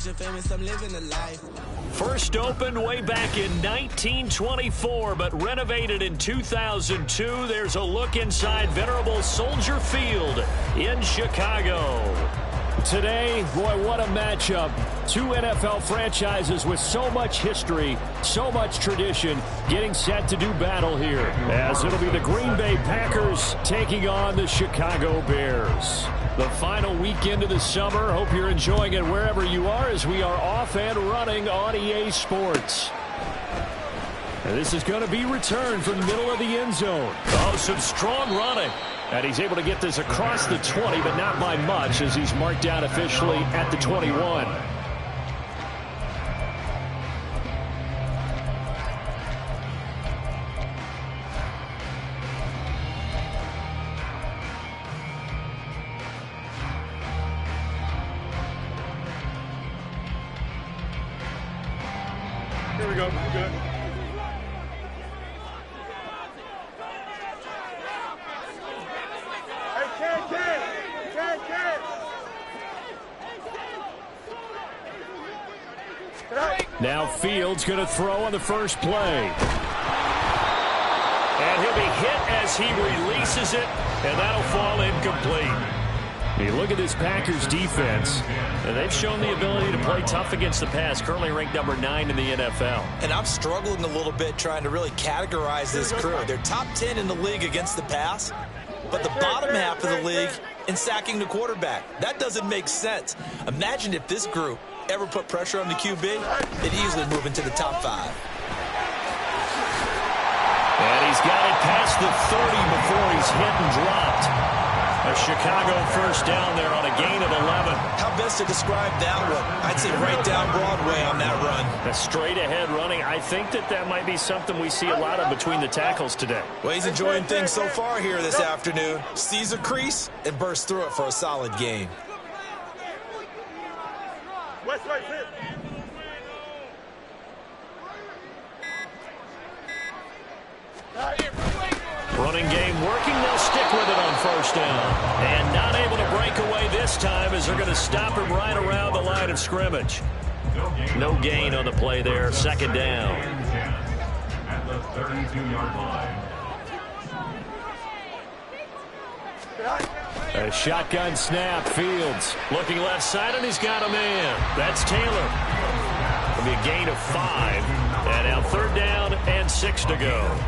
rich and famous, I'm living a life. First opened way back in 1924, but renovated in 2002. There's a look inside venerable Soldier Field in Chicago. Today, boy, what a matchup. Two NFL franchises with so much history, so much tradition, getting set to do battle here, as it'll be the Green Bay Packers taking on the Chicago Bears. The final weekend of the summer. Hope you're enjoying it wherever you are, as we are off and running on EA Sports. And this is going to be returned from the middle of the end zone. Oh, some strong running. And he's able to get this across the 20, but not by much, as he's marked down officially at the 21. Here we go. We're good. Now Fields going to throw on the first play. And he'll be hit as he releases it, and that'll fall incomplete. You look at this Packers defense, and they've shown the ability to play tough against the pass, currently ranked number 9 in the NFL. And I'm struggling a little bit trying to really categorize this crew. They're top 10 in the league against the pass, but the bottom half of the league in sacking the quarterback. That doesn't make sense. Imagine if this group ever put pressure on the QB, they'd easily move into the top 5. And he's got it past the 30 before he's hit and dropped. A Chicago first down there on a gain of 11. How best to describe that one? I'd say right down Broadway on that run. A straight ahead running. I think that might be something we see a lot of between the tackles today. Well, he's enjoying things so far here this afternoon. Sees a crease and bursts through it for a solid gain. West right hit. Running game working. They'll stick with it on first down. And not able to break away this time, as they're going to stop him right around the line of scrimmage. No gain on the play there. Second down. At the 32-yard line. A shotgun snap. Fields looking left side, and he's got a man. That's Taylor. It'll be a gain of 5. And now third down and 6 to go.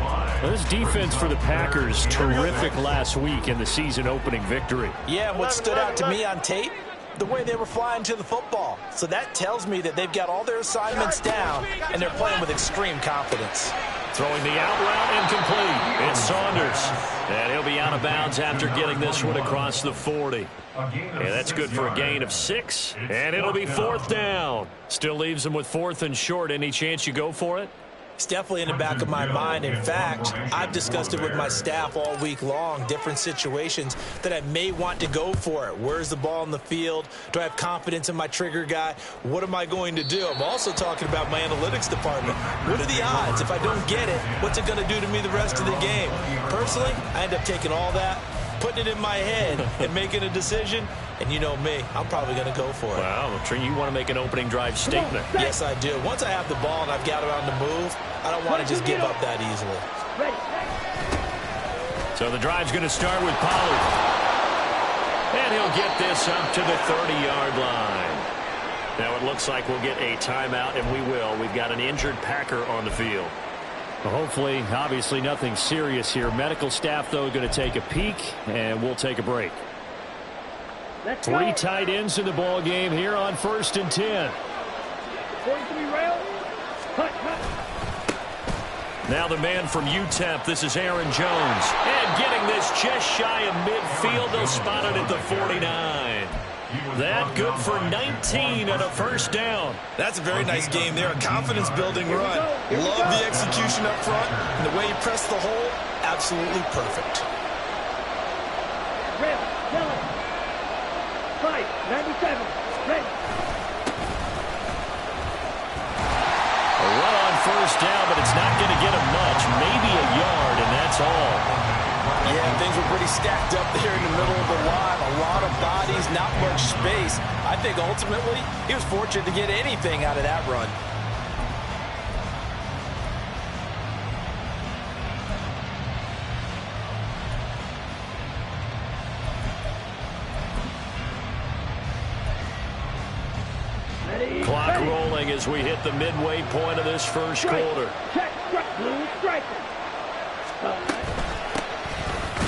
Well, this defense for the Packers, terrific last week in the season opening victory. Yeah, and what stood out to me on tape, the way they were flying to the football. So that tells me that they've got all their assignments down, and they're playing with extreme confidence. Throwing the out route incomplete. It's Saunders. And he'll be out of bounds after getting this one across the 40. Yeah, that's good for a gain of 6. And it'll be fourth down. Still leaves him with 4th and short. Any chance you go for it? It's definitely in the back of my mind. In fact, I've discussed it with my staff all week long, different situations that I may want to go for it. Where's the ball in the field? Do I have confidence in my trigger guy? What am I going to do? I'm also talking about my analytics department. What are the odds? If I don't get it, what's it going to do to me the rest of the game? Personally, I end up taking all that, putting it in my head, and making a decision. And you know me, I'm probably going to go for it. Wow, you want to make an opening drive statement. Yes, I do. Once I have the ball and I've got it on the move, I don't want to just give up that easily. So the drive's going to start with Pollard. And he'll get this up to the 30-yard line. Now it looks like we'll get a timeout, and we will. We've got an injured Packer on the field. Well, hopefully, obviously nothing serious here. Medical staff, though, going to take a peek, and we'll take a break. 3 tight ends in the ball game here on 1st and 10. Now the man from UTEP, this is Aaron Jones. And getting this just shy of midfield, they'll spot it at the 49. That good for 19 and a first down. That's a very nice game there, a confidence-building run. Love the execution up front, and the way he pressed the hole, absolutely perfect. Red, yellow, 5, 97, red. A run on first down, but it's not going to get him much. Maybe a yard, and that's all. Yeah, things were pretty stacked up there in the middle of the line. A lot of bodies, not much space. I think ultimately he was fortunate to get anything out of that run. Clock rolling as we hit the midway point of this first quarter.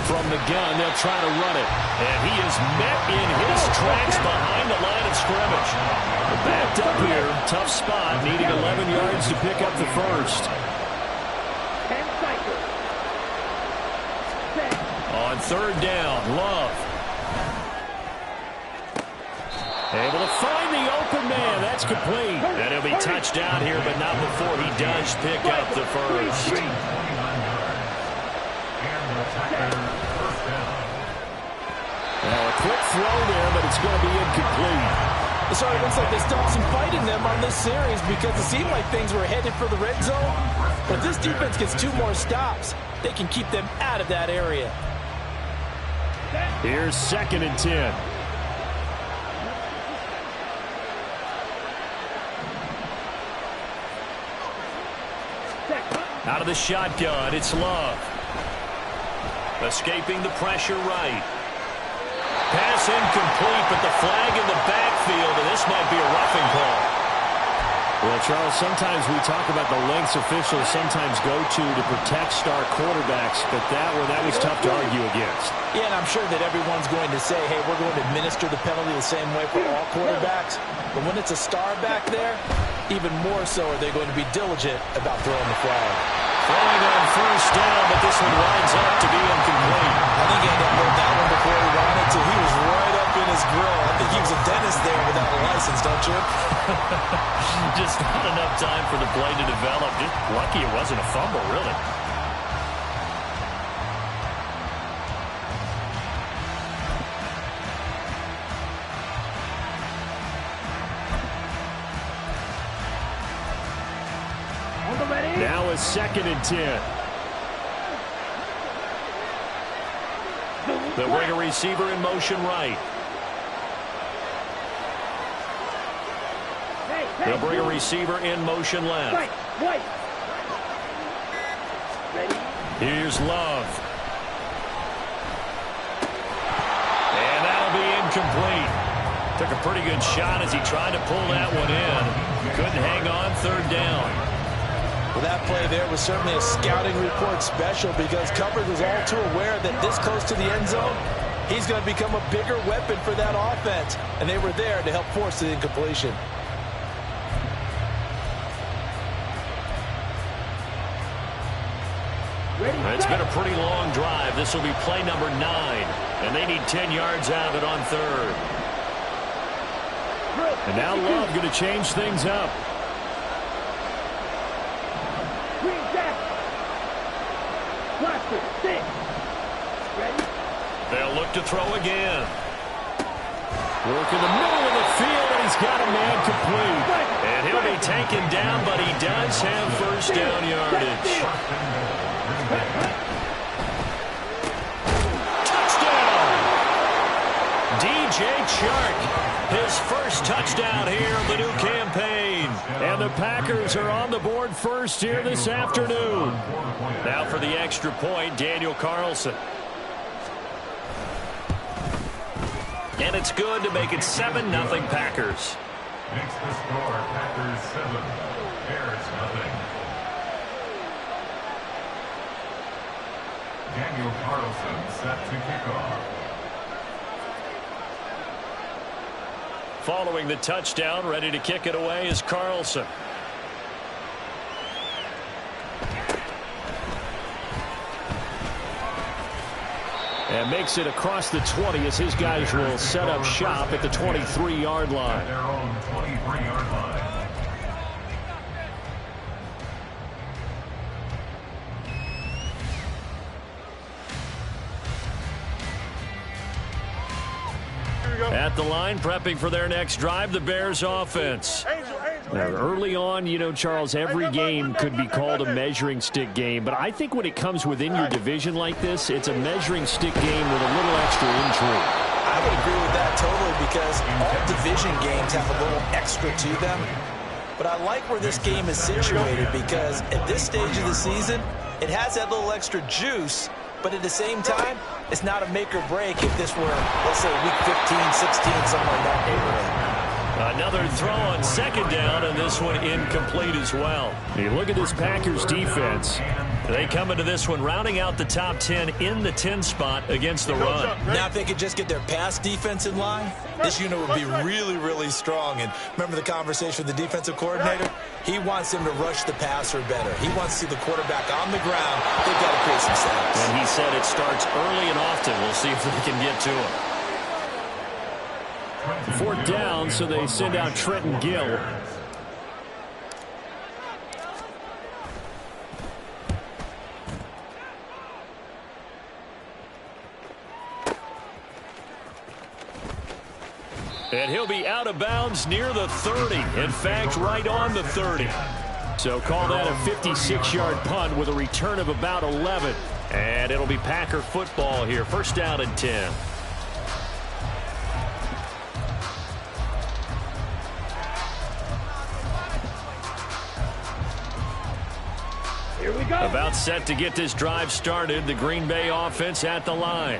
From the gun, they'll try to run it. And he is met in his tracks behind the line of scrimmage. Backed up here, tough spot, needing 11 yards to pick up the first. On third down, Love. Able to find the open man. That's complete. And he'll be touched down here, but not before he does pick up the first. Now a quick throw there, but it's going to be incomplete. It sort of looks like they still have some fight in them on this series because it seemed like things were headed for the red zone. But this defense gets 2 more stops. They can keep them out of that area. Here's 2nd and 10. Out of the shotgun, it's Love. Escaping the pressure right. Pass incomplete, but the flag in the backfield, and this might be a roughing call. Well, Charles, sometimes we talk about the lengths officials sometimes go to protect star quarterbacks, but that was tough to argue against. Yeah, and I'm sure that everyone's going to say, hey, we're going to administer the penalty the same way for all quarterbacks. But when it's a star back there, even more so are they going to be diligent about throwing the flag. Throwing on first down, but this one winds up to be incomplete. I think he ended up with that one before he ran it, so he was right up in his grill. I think he was a dentist there without a license, don't you? Just not enough time for the play to develop. Just lucky it wasn't a fumble, really. Now is 2nd and 10. They'll bring a receiver in motion right. They'll bring a receiver in motion left. Here's Love. And that'll be incomplete. Took a pretty good shot as he tried to pull that one in. Couldn't hang on, 3rd down. Well, that play there was certainly a scouting report special because Coverage was all too aware that this close to the end zone, he's going to become a bigger weapon for that offense. And they were there to help force the incompletion. It's been a pretty long drive. This will be play number 9. And they need 10 yards out of it on 3rd. And now Love going to change things up. They'll look to throw again. Work in the middle of the field, and he's got a man complete. And he'll be taken down, but he does have first down yardage. Touchdown! DJ Chark, his first touchdown here of the new campaign. And the Packers are on the board first here this afternoon. Now for the extra point, Daniel Carlson. And it's good to make it 7-0 Packers. Makes the score Packers 7, Bears 0. Daniel Carlson set to kick off. Following the touchdown, ready to kick it away is Carlson. And makes it across the 20 as his guys will set up shop at the 23-yard line. At their own 23-yard line. At the line, prepping for their next drive, the Bears offense. Angel, Angel. Early on, you know, Charles, every game could be called a measuring stick game. But I think when it comes within your division like this, it's a measuring stick game with a little extra intrigue. I would agree with that totally because all division games have a little extra to them. But I like where this game is situated because at this stage of the season, it has that little extra juice. But at the same time, it's not a make or break if this were, let's say, week 15, 16, somewhere in that neighborhood. Another throw on second down, and this one incomplete as well. You look at this Packers defense. They come into this one rounding out the top 10 in the 10 spot against the run. Now if they could just get their pass defense in line, this unit would be really, really strong. And remember the conversation with the defensive coordinator? He wants them to rush the passer better. He wants to see the quarterback on the ground. They've got to create some sacks. And he said it starts early and often. We'll see if they can get to him. Fourth down, so they send out Trenton Gill. And he'll be out of bounds near the 30. In fact, right on the 30. So call that a 56-yard punt with a return of about 11. And it'll be Packer football here. First down and 10. About set to get this drive started. The Green Bay offense at the line.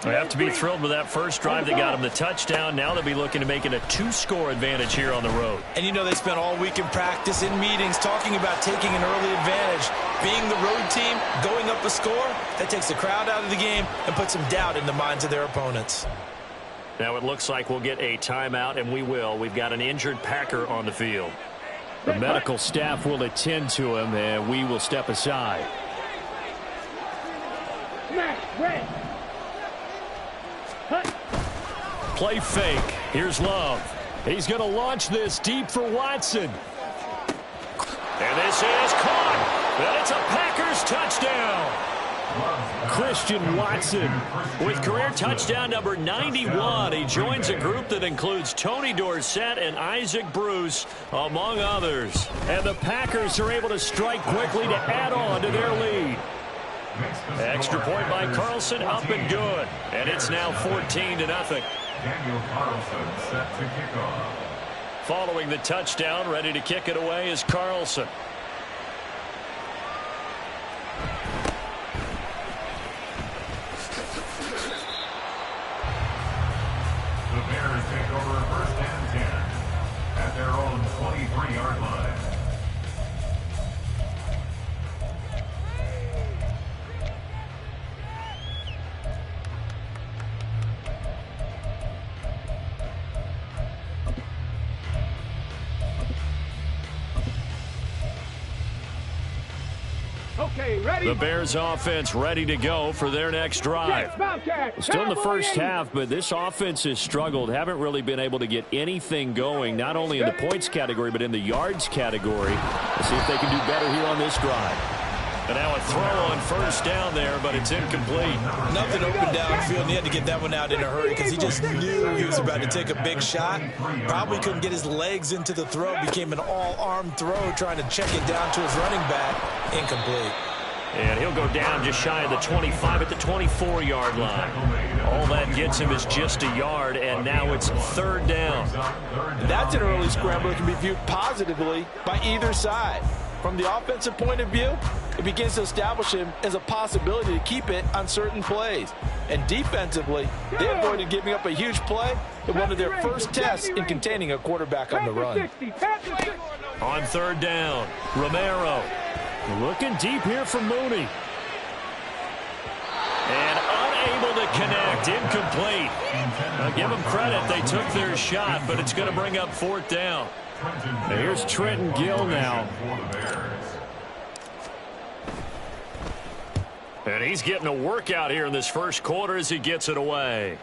They have to be thrilled with that first drive. They got them the touchdown. Now they'll be looking to make it a 2-score advantage here on the road. And you know they spent all week in practice, in meetings, talking about taking an early advantage. Being the road team, going up a score, that takes the crowd out of the game and puts some doubt in the minds of their opponents. Now it looks like we'll get a timeout, and we will. We've got an injured Packer on the field. The medical staff will attend to him, and we will step aside. Play fake. Here's Love. He's going to launch this deep for Watson. And this is caught. And it's a Packers touchdown. Christian Watson with career touchdown number 91. He joins a group that includes Tony Dorsett and Isaac Bruce, among others. And the Packers are able to strike quickly to add on to their lead. Extra point by Carlson, up and good. And it's now 14-0. Daniel Carlson set to kick off. Following the touchdown, ready to kick it away is Carlson. The Bears take over first and 10 at their own 23-yard line. The Bears offense ready to go for their next drive. Still in the first half, but this offense has struggled. Haven't really been able to get anything going, not only in the points category, but in the yards category. We'll see if they can do better here on this drive. And now a throw on first down there, but it's incomplete. Nothing open downfield, and he had to get that one out in a hurry because he just knew he was about to take a big shot. Probably couldn't get his legs into the throw. Became an all-arm throw, trying to check it down to his running back. Incomplete. And he'll go down just shy of the 25 at the 24-yard line. All that gets him is just a yard, and now it's third down. That's an early scramble that can be viewed positively by either side. From the offensive point of view, it begins to establish him as a possibility to keep it on certain plays. And defensively, they avoided giving up a huge play in one of their first tests in containing a quarterback on the run. On third down, Romero looking deep here for Mooney. And unable to connect, incomplete. I'll give them credit, they took their shot, but it's going to bring up fourth down. Now here's Trenton Gill now. And he's getting a workout here in this first quarter as he gets it away.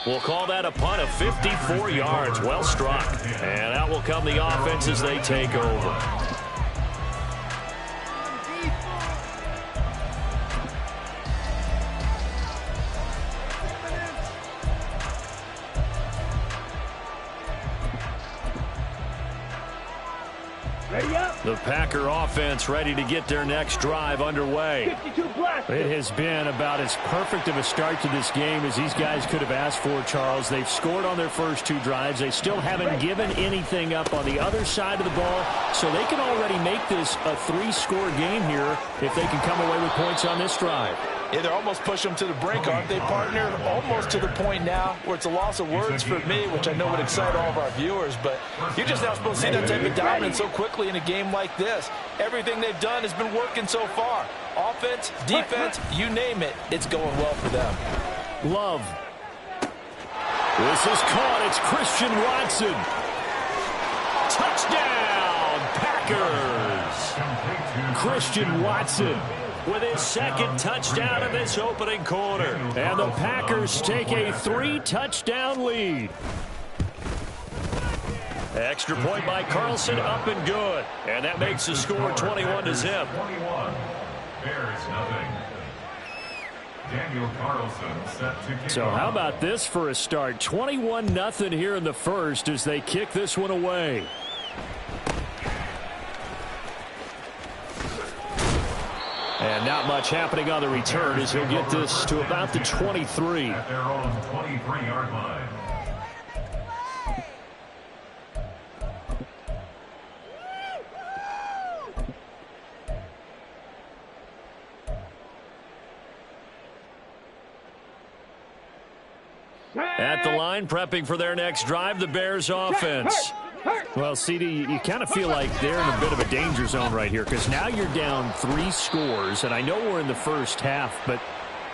We'll call that a punt of 54 yards. Well struck. And out will come the offense as they take over. The Packer offense ready to get their next drive underway. It has been about as perfect of a start to this game as these guys could have asked for, Charles. They've scored on their first 2 drives. They still haven't given anything up on the other side of the ball, so they can already make this a 3-score game here if they can come away with points on this drive. Yeah, they're almost pushing them to the brink, aren't they, partner? Almost to the point now where it's a loss of words for me, which I know would excite all of our viewers, but you're just not supposed to see that type of dominance so quickly in a game like this. Everything they've done has been working so far. Offense, defense, you name it, it's going well for them. Love. This is caught. It's Christian Watson. Touchdown, Packers. Christian Watson with his second touchdown of this opening quarter. And the Packers take a 3-touchdown lead. Extra point by Carlson, up and good. And that makes the score 21-0. 21. Bears nothing. Daniel Carlson set to kick So off. how about this for a start? 21-0 here in the first as they kick this one away. And not much happening on the return as he'll get this to about the 23. At their own 23-yard line. At the line, prepping for their next drive, the Bears offense. Well, CD, you kind of feel like they're in a bit of a danger zone right here because now you're down 3 scores, and I know we're in the first half, but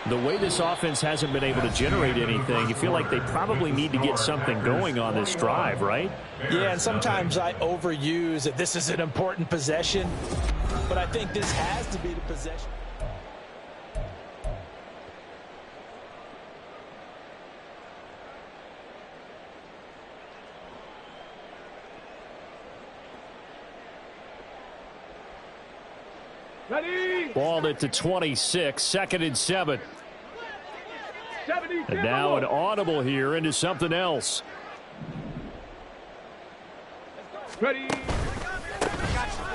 the way this offense hasn't been able to generate anything, you feel like they probably need to get something going on this drive, right? Yeah, and sometimes I overuse that this is an important possession, but I think this has to be the possession. Balled it to 26, 2nd and 7. And now an audible here into something else. Ready.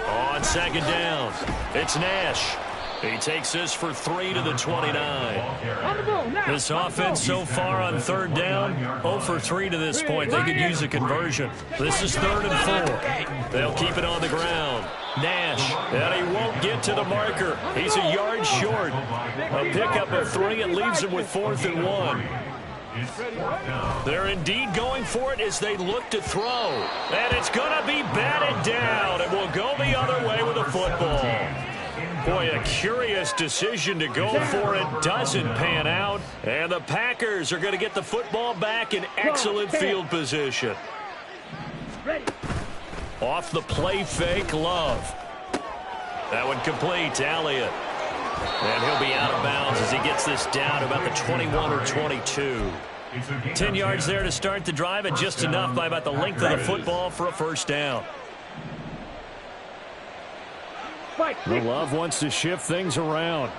On 2nd down, it's Nash. He takes this for 3 to the 29. This offense so far on 3rd down, 0 for 3 to this point. They could use a conversion. This is 3rd and 4. They'll keep it on the ground. Nash, and he won't get to the marker. He's a yard short. A pickup of 3, it leaves him with 4th and 1. They're indeed going for it as they look to throw. And it's going to be batted down. It will go the other way with the football. Boy, a curious decision to go for it. Doesn't pan out. And the Packers are going to get the football back in excellent field position. Off the play fake, Love. That one complete to Elliott. And he'll be out of bounds as he gets this down about the 21 or 22. 10 yards there to start the drive, and just enough by about the length of the football for a first down. The Love wants to shift things around.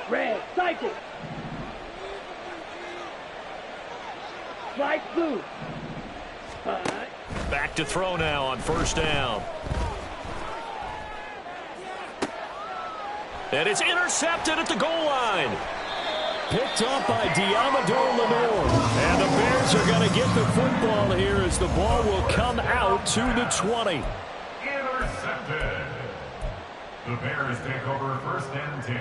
Red, cycle. Right blue. Back to throw now on 1st down. And it's intercepted at the goal line. Picked up by Diamador Lenore. And the Bears are going to get the football here as the ball will come out to the 20. Intercepted. The Bears take over 1st and 10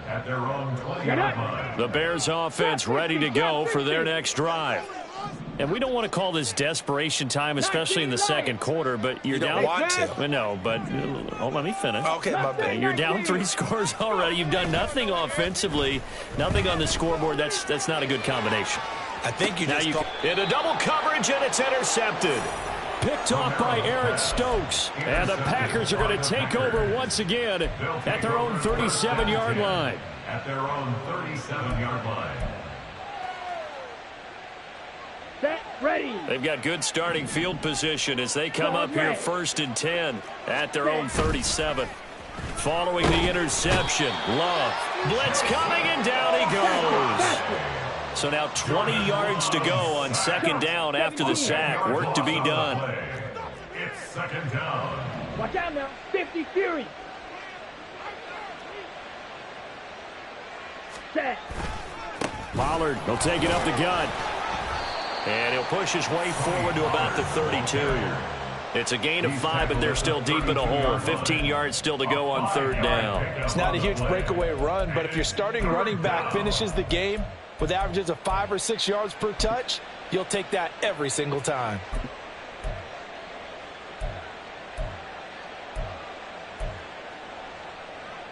at their own 20-yard line. The Bears offense ready to go for their next drive. And we don't want to call this desperation time, especially in the 2nd quarter, but you're down. You don't want to. No, but let me finish. Okay, my bad. You're down 3 scores already. You've done nothing offensively, nothing on the scoreboard. That's not a good combination. I think you Now just in a double coverage, and it's intercepted. Picked off by Eric Stokes. And the Packers are going to take over once again at their own 37-yard line. At their own 37-yard line. Set, ready. They've got good starting field position as they come up here 1st and 10 at their own 37. Following the interception, Love. Blitz coming, and down he goes. So now 20 yards to go on second down after the sack. Work to be done. It's second down. Watch out now. 50 Fury. Set. Pollard will take it up the gut. And he'll push his way forward to about the 32. It's a gain of 5, but they're still deep in a hole. 15 yards still to go on third down. It's not a huge breakaway run, but if your starting running back finishes the game with averages of 5 or 6 yards per touch, you'll take that every single time.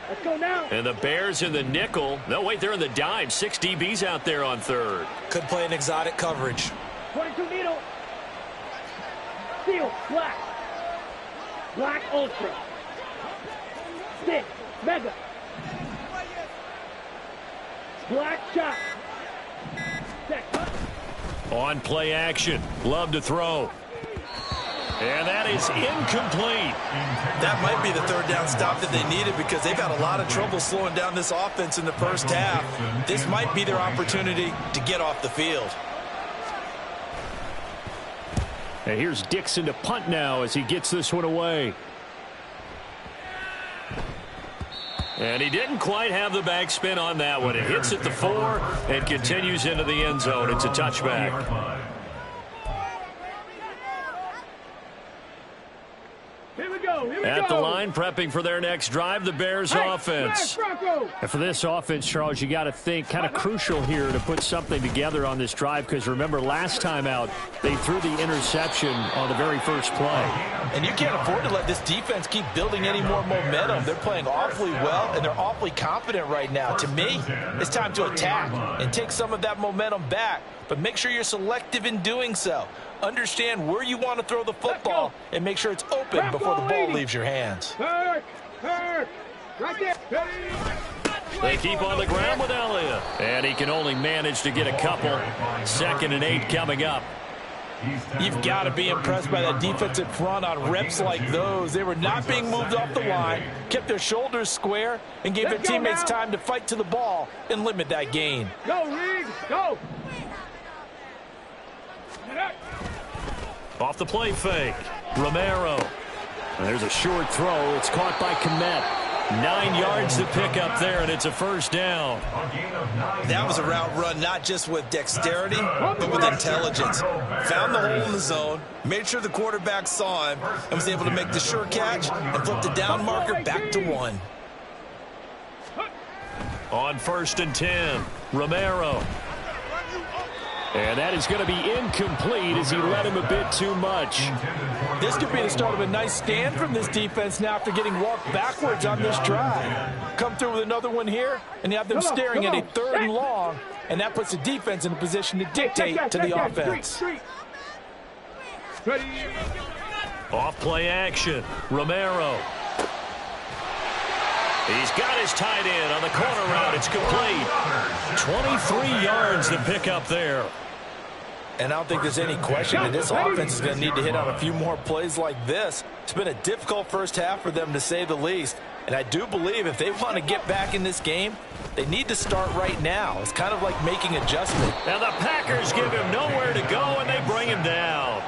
Let's go now. And the Bears in the nickel. No, wait, they're in the dime. 6 DBs out there on third. Could play an exotic coverage. 22 needle. Steel. Black. Black Ultra. Stick. Mega. Black shot. Set. On play action. Love to throw. And that is incomplete. That might be the third down stop that they needed because they've had a lot of trouble slowing down this offense in the first half. This might be their opportunity to get off the field. And here's Dixon to punt now as he gets this one away. And he didn't quite have the backspin on that one. It hits at the 4 and continues into the end zone. It's a touchback. At the line, prepping for their next drive, the Bears offense. And for this offense, Charles, you got to think kind of crucial here to put something together on this drive because remember last time out, they threw the interception on the very first play. And you can't afford to let this defense keep building any more momentum. They're playing awfully well, and they're awfully confident right now. To me, it's time to attack and take some of that momentum back, but make sure you're selective in doing so. Understand where you want to throw the football and make sure it's open before the ball leaves your hands. Right there. They keep on the ground with Elliott. And he can only manage to get a couple. 2nd and 8 coming up. You've got to be impressed by that defensive front on reps like those. They were not being moved off the line, kept their shoulders square, and gave their teammates time to fight to the ball and limit that gain. Go, Reed. Go. Off the play fake. Romero. And there's a short throw. It's caught by Kmet. 9 yards to pick up there, and it's a first down. That was a route run not just with dexterity, but with intelligence. Found the hole in the zone, made sure the quarterback saw him, and was able to make the sure catch and flip the down marker back to 1. On 1st and 10, Romero. And that is going to be incomplete as he led him a bit too much. This could be the start of a nice stand from this defense now after getting walked backwards on this drive. Come through with another one here, and you have them staring at a 3rd and long, and that puts the defense in a position to dictate to the offense. Off play action, Romero. He's got his tight end on the corner route. It's complete. 23 yards to pick up there. And I don't think there's any question that this offense is going to need to hit on a few more plays like this. It's been a difficult first half for them, to say the least. And I do believe if they want to get back in this game, they need to start right now. It's kind of like making adjustment. And the Packers give him nowhere to go, and they bring him down.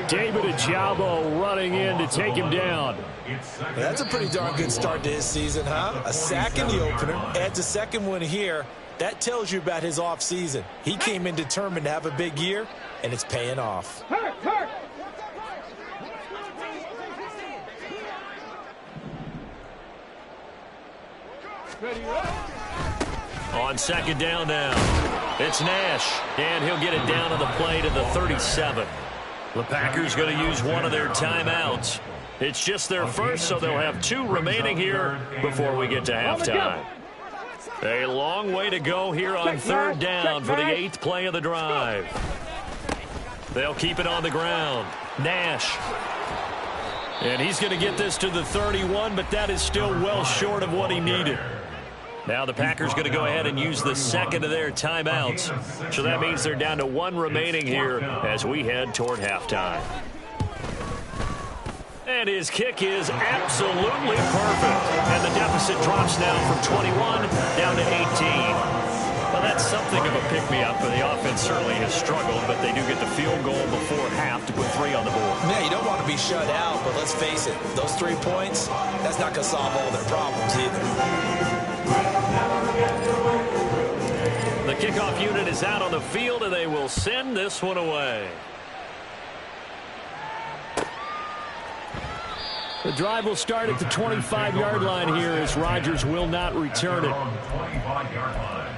David Ojabo running in to take him down. That's a pretty darn good start to his season, huh? A sack in the opener, adds a second one here. That tells you about his offseason. He came in determined to have a big year, and it's paying off. Hurt. On 2nd down now, it's Nash, and he'll get it down on the play to the 37. The Packers going to use one of their timeouts. It's just their first, so they'll have 2 remaining here before we get to halftime. A long way to go here on 3rd down for the 8th play of the drive. They'll keep it on the ground. Nash. And he's going to get this to the 31, but that is still well short of what he needed. Now the Packers going to go ahead and use the 2nd of their timeouts. So that means they're down to 1 remaining here as we head toward halftime. And his kick is absolutely perfect. And the deficit drops now from 21 down to 18. Well, that's something something of a pick-me-up, but the offense certainly has struggled, but they do get the field goal before half to put 3 on the board. Yeah, you don't want to be shut out, but let's face it, those 3 points, that's not going to solve all their problems either. The kickoff unit is out on the field, and they will send this one away. The drive will start at the 25-yard line here as Rodgers will not return it. 25-yard line.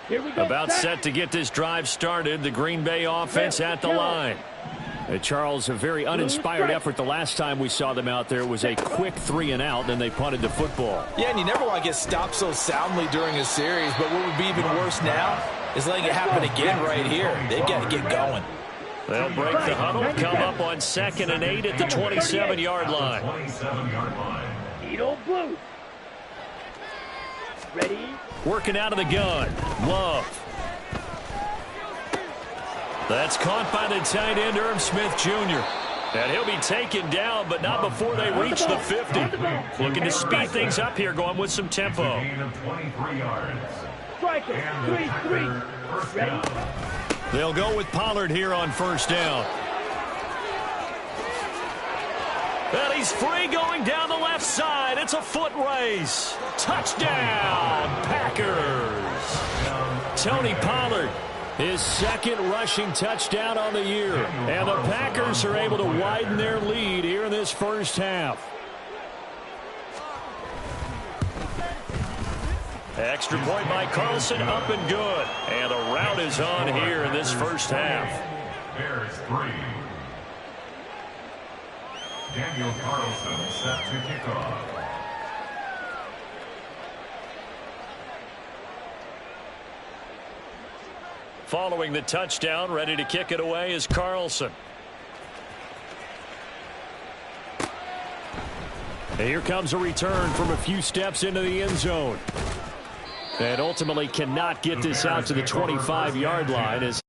Here we go. About set to get this drive started. The Green Bay offense at the line. Charles, a very uninspired effort the last time we saw them out there. It was a quick 3-and-out, then they punted the football. Yeah, and you never want to get stopped so soundly during a series, but what would be even worse now is letting it happen again right here. They've got to get going. They'll break the huddle, come up on 2nd and 8 at the 27-yard line. 27-yard line. Edo Blue. Ready? Working out of the gun. Love. That's caught by the tight end, Irv Smith Jr. And he'll be taken down, but not before they reach the 50. Looking to speed things up here, going with some tempo. Gain of 23 yards. Striker. 3-3. Ready? They'll go with Pollard here on 1st down. And he's free going down the left side. It's a foot race. Touchdown, Packers. Tony Pollard, his 2nd rushing touchdown on the year. And the Packers are able to widen their lead here in this first half. Extra point by Carlson, up and good. And a rout is on here in this first half. Bears 3. Daniel Carlson set to kick off. Following the touchdown, ready to kick it away is Carlson. And here comes a return from a few steps into the end zone. And ultimately cannot get this out to the 25-yard line as